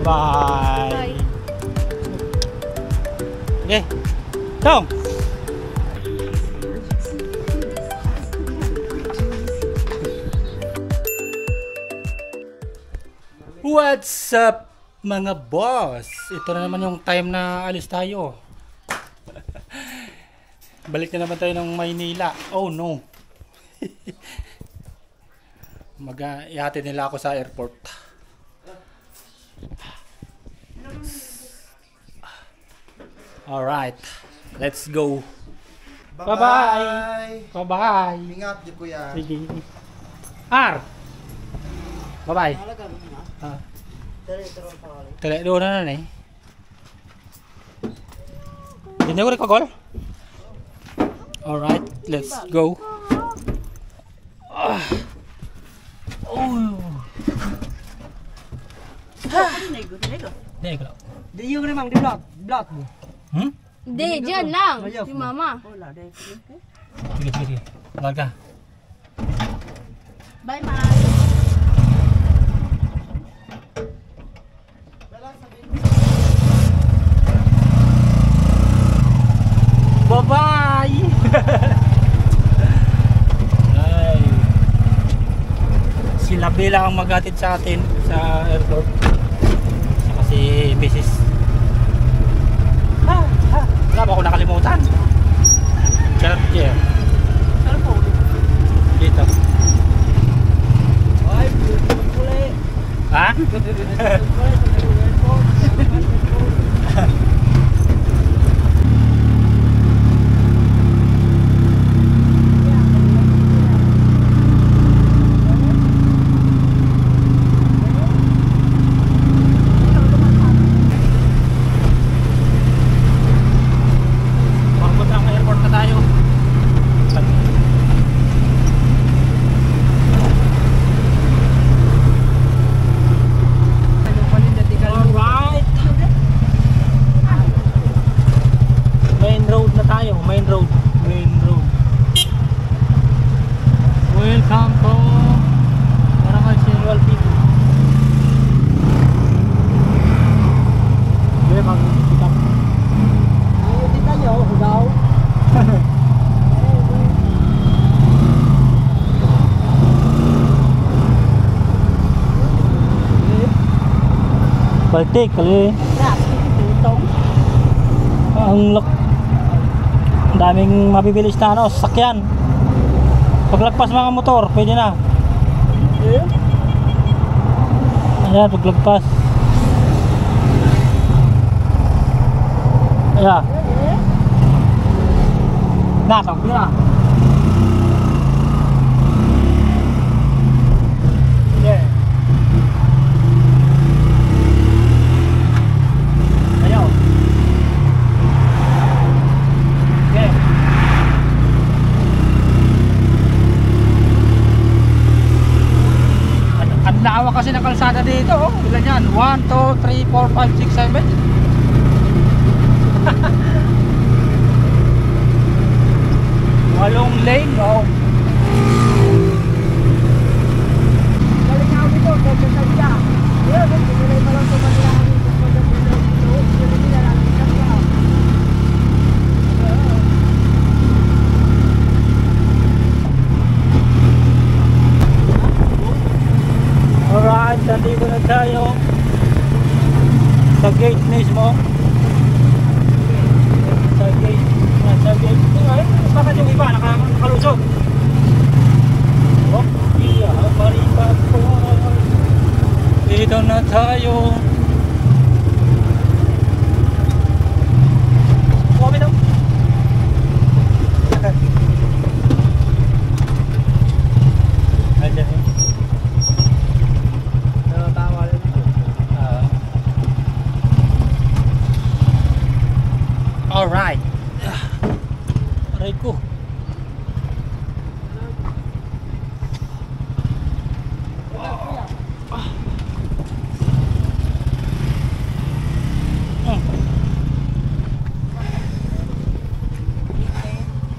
Bye-bye. Bye. Okay. Dong. What's up mga boss? Ito na naman yung time na alis tayo. Balik na naman tayo ng Maynila. Oh no. Ihatid nila ako sa airport. Alright. Let's go. Bye-bye. Bye-bye. Ingat di kuya. Sige. R. Bye-bye. Tele doon na eh. Hindi ko rekagol. Alright, let's go. Oh. Hindi ko. Di yung namang di blot mo. Hindi, dyan lang. Si mama. Sige. Laga. Bye, ma. Bye-bye! Ay. Sila Bella ang maghatid sa atin sa airport. Saka si Mrs. Wala ba ako nakalimutan? Charger. Saan po? Dito. Ay, puli. Ha? Welcome to Barangay Sinual People. Hindi, mag-ikap. Ayaw din tayo, hudaw. Baltik, kali. Ang daming mabibilis na ano, sasakyan. Paglagpas mga motor, pwede na. Ayan, paglagpas. Ayan. Natang pira. Yeah. Ayaw. Okay. Ang lawa kasi ng kalsada dito, oh. Ilan yan? 1, 2, 3, 4, 5, 6, 7. Walong lane, oh. Galing ako dito, kaya sadya. Yan, pinilay pa lang ito manilahan dito. Alright, nandito na tayo sa gate mismo. Sa gate. Ay, bakit yung iba nakalusog? Oh, iya, balipat po. Dito na tayo. Kuha daw. Ayan. Alright. Aray ko.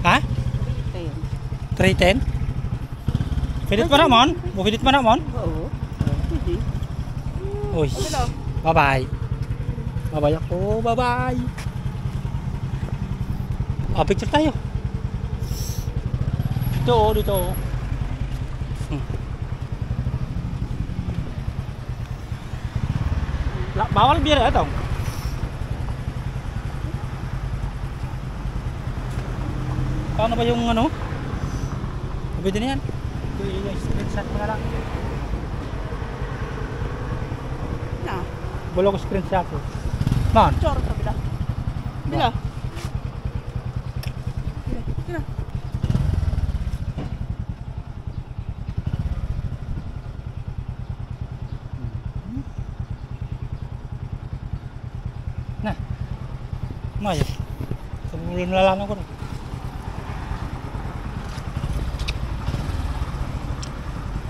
Ha? 310? Pidit pa naman? Pidit pa naman? Oo. Pwede. Uy. Bye-bye. Bye-bye ako. Bye-bye. Picture tayo. Dito. Bawal bira ito. Paano ba yung ano? Pwede na yan. Yung screenshot mo na lang. Na. Bulo ko screenshot ko. Man. Choro sa bila. Bila. Bila. Nah. Maya. Sebelum lalang ako.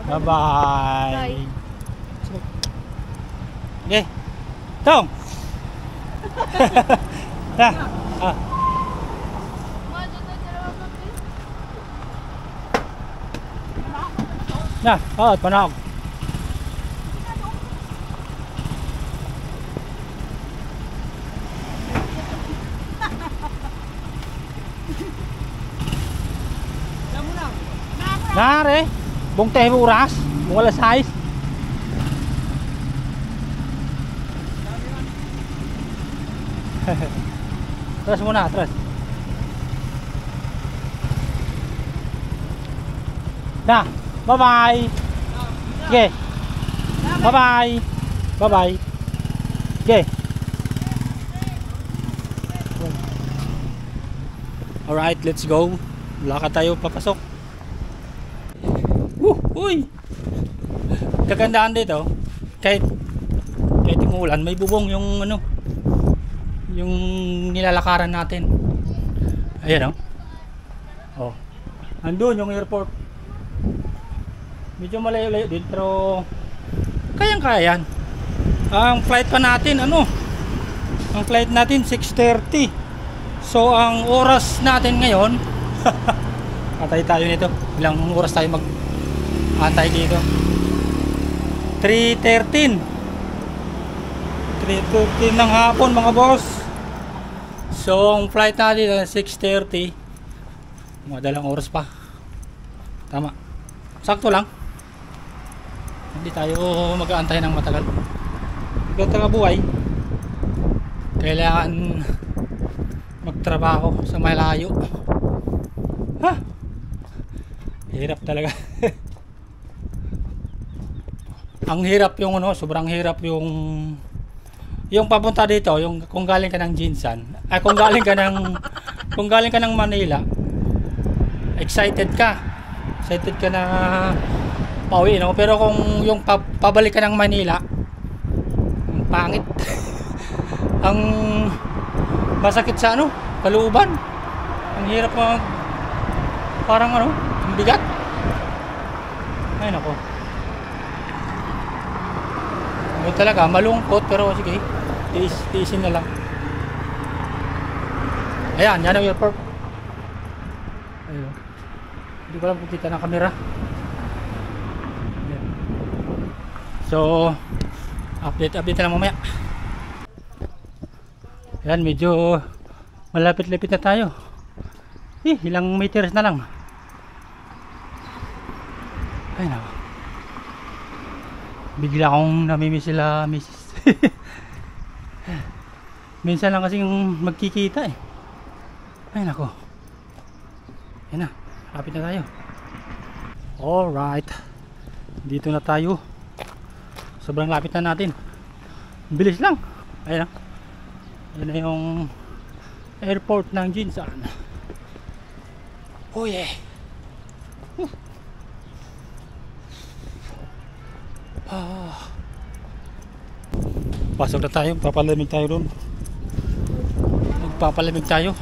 Bye bye. Okay. Tong. Nah. Nah, panahon. Nare, bong teh uras, wala size. Terus muna, terus. Nah, bye bye. Okay. Bye bye. Bye bye. Okay. Alright, let's go. Lakad tayo papasok. Uy! Kagandaan dito, kahit umuulan, may bubong yung ano, yung nilalakaran natin. Ayan oh. Andun yung airport. Medyo malayo-layo din pero kayang-kaya yan. Ang flight pa natin ang flight natin 6:30. So ang oras natin ngayon atay tayo nito. Ilang oras tayo mag-antay dito? 3:13 ng hapon mga boss. So ang flight natin 6:30. Madalang oras pa. Tama. Sakto lang. Hindi tayo mag-aantay ng matagal. Ganito nga buhay. Kailangan magtrabaho sa malayo. Ha? Hirap talaga. Ang hirap yung sobrang hirap yung papunta dito, yung kung galing ka ng Jinsan, kung galing ka ng Manila, excited ka na pauwi, pero kung yung pabalik ka ng Manila, ang pangit. Ang masakit sa kalooban. Ang hirap parang ang bigat. Ay nako. Talaga malungkot pero sige, tiisin na lang. Ayan, yan ang airport. Ayun. Hindi ko lang kung kita ng camera. Ayan. So update na lang mamaya. Ayan, medyo malapit-lapit na tayo. Ilang meters na lang. Ay nako. Bigla akong namimiss sila misis. Minsan lang kasing magkikita eh. Ay nako. Yan na, lapit na tayo. Alright, dito na tayo. Sobrang lapit na natin. Bilis lang. Ayan na. Yan na yung airport ng Jinsan. Oh yeah. Pasok na tayo, papalamig tayo doon. Magpapalamig tayo.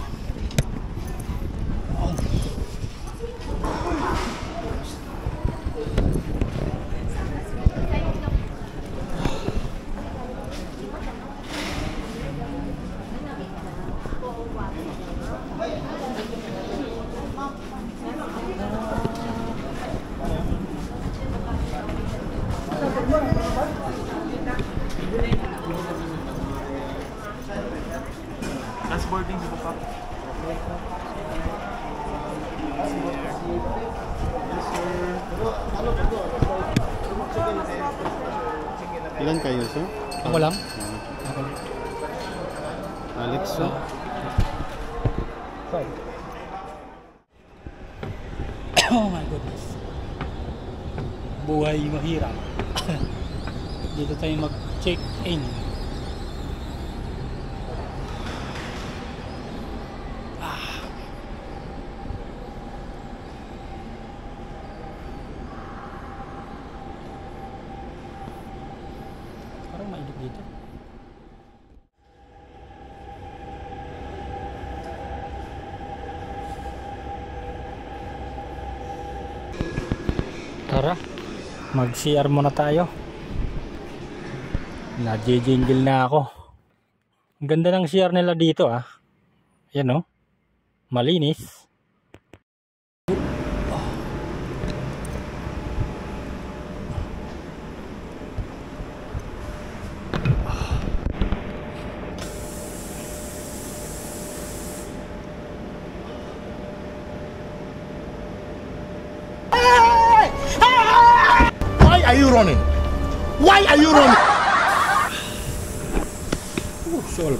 Ilan kayo, sir? Ako lang. Ako lang. Alex, sir? Oh my goodness. Buhay mahirap. Dito tayo mag-check-in. Parang mainit dito. Tara, mag-CR muna tayo. Nadjingle na ako. Ang ganda ng CR nila dito ah. Ayan oh. Malinis. Why are you running? Why are you running? Solve.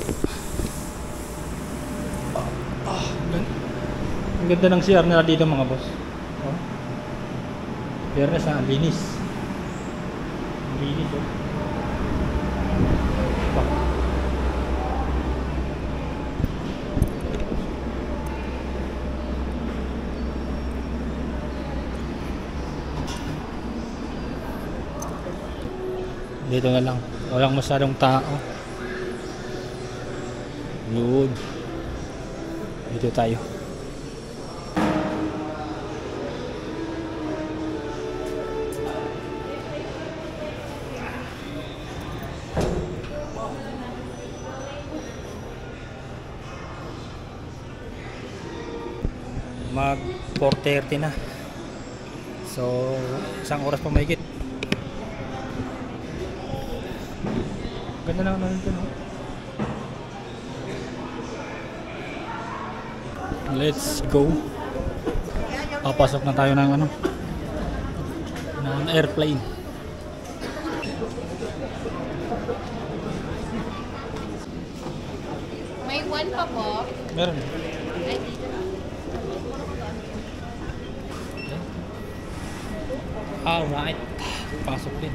Ang ganda ng CR nila dito mga boss. Oh. Fairness ha, linis. Linis oh. Dito na lang. Walang masyadong tao. Yun. Dito tayo. Mag 4:30 na. So, isang oras pa mahigit. Ganda na naman ito, no? Let's go. Papasok na tayo ng ano? Ng airplane. May one pa po. Meron. Ay, dito na. Alright. Pasok din.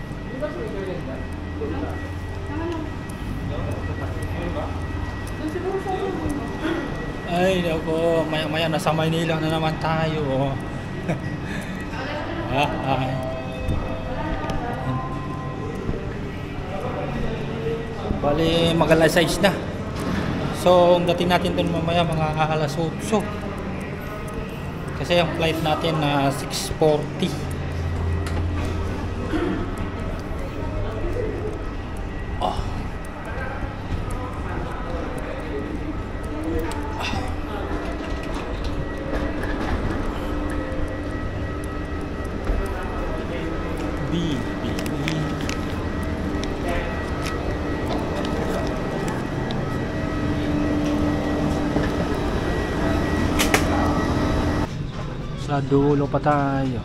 Ay, naku, maya-maya nasa Maynila na naman tayo. Ay. Bali, mag-alas 6 na. So, ang dating natin dun mamaya mga alas 8. Kasi ang flight natin na 6:40. Sa dulo pa tayo.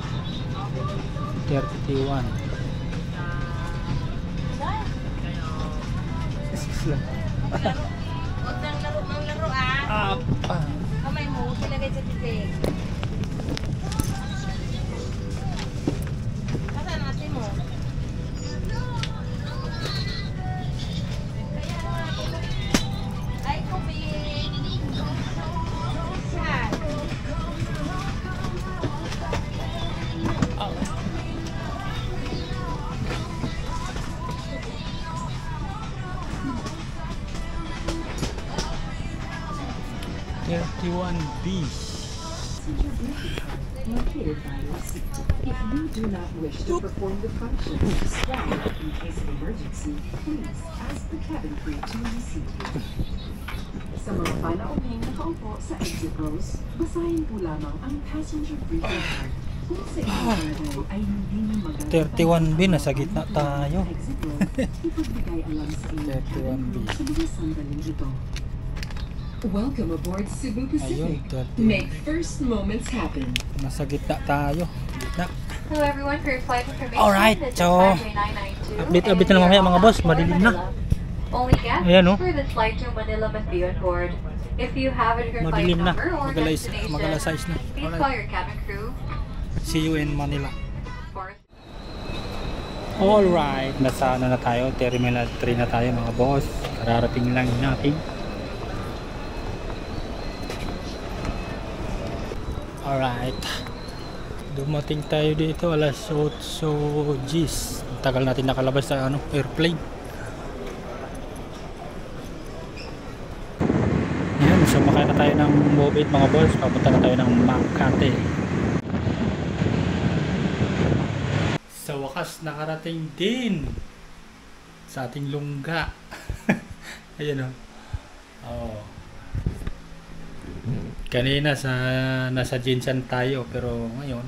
31. Huwag nang laro ah. Apa. Kamay mo, ilagay sa tibig. Nasaan natin mo? Ay, kopi. Yan. B. Located by your seat. If you do not wish to perform the function described in case of emergency, please ask the cabin crew to reseat you. Sa mga panauhing nakaupo sa exit rows, basahin po lamang ang passenger briefing card. Kung sa inyo ay hindi nyo magagawa 31B, nasa gitna tayo. exit row, ipagbigay alam sa inyong cabin 31B. crew sa mga sandaling ito. Welcome aboard Cebu Ayun, Pacific. Make first moments happen. nasa gitna tayo. Gitna. Hello everyone, for your flight information. Alright, this is so, Flight 992, update and na mamaya we are mga on boss, for madilim na. Manila. Only guests Ayan, oh. for this flight to Manila must be on board. If you have your flight Madilim na. number or destination, Mag-alas 6 na. please Alright. call your cabin crew. See you in Manila. For Alright, nasa ano na tayo, Terminal 3 na tayo mga boss. Kararating lang natin. Alright, dumating tayo dito alas 8 Gs. Tagal natin nakalabas sa ano, airplane. Yan, sumakay na tayo ng Move It mga boss. Papunta na tayo ng Makati. Sa wakas nakarating din sa ating lungga. Ayan o. Oh. Kanina nasa Jinsan tayo, pero ngayon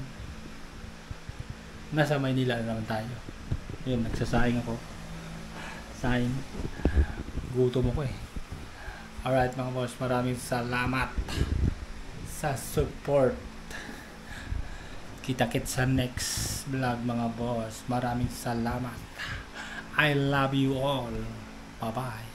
nasa Maynila na naman tayo. Yun, nagsasaing ako. Saing. Gutom ako eh. Alright mga boss, maraming salamat sa support. Kita-kits sa next vlog mga boss. Maraming salamat. I love you all. Bye bye.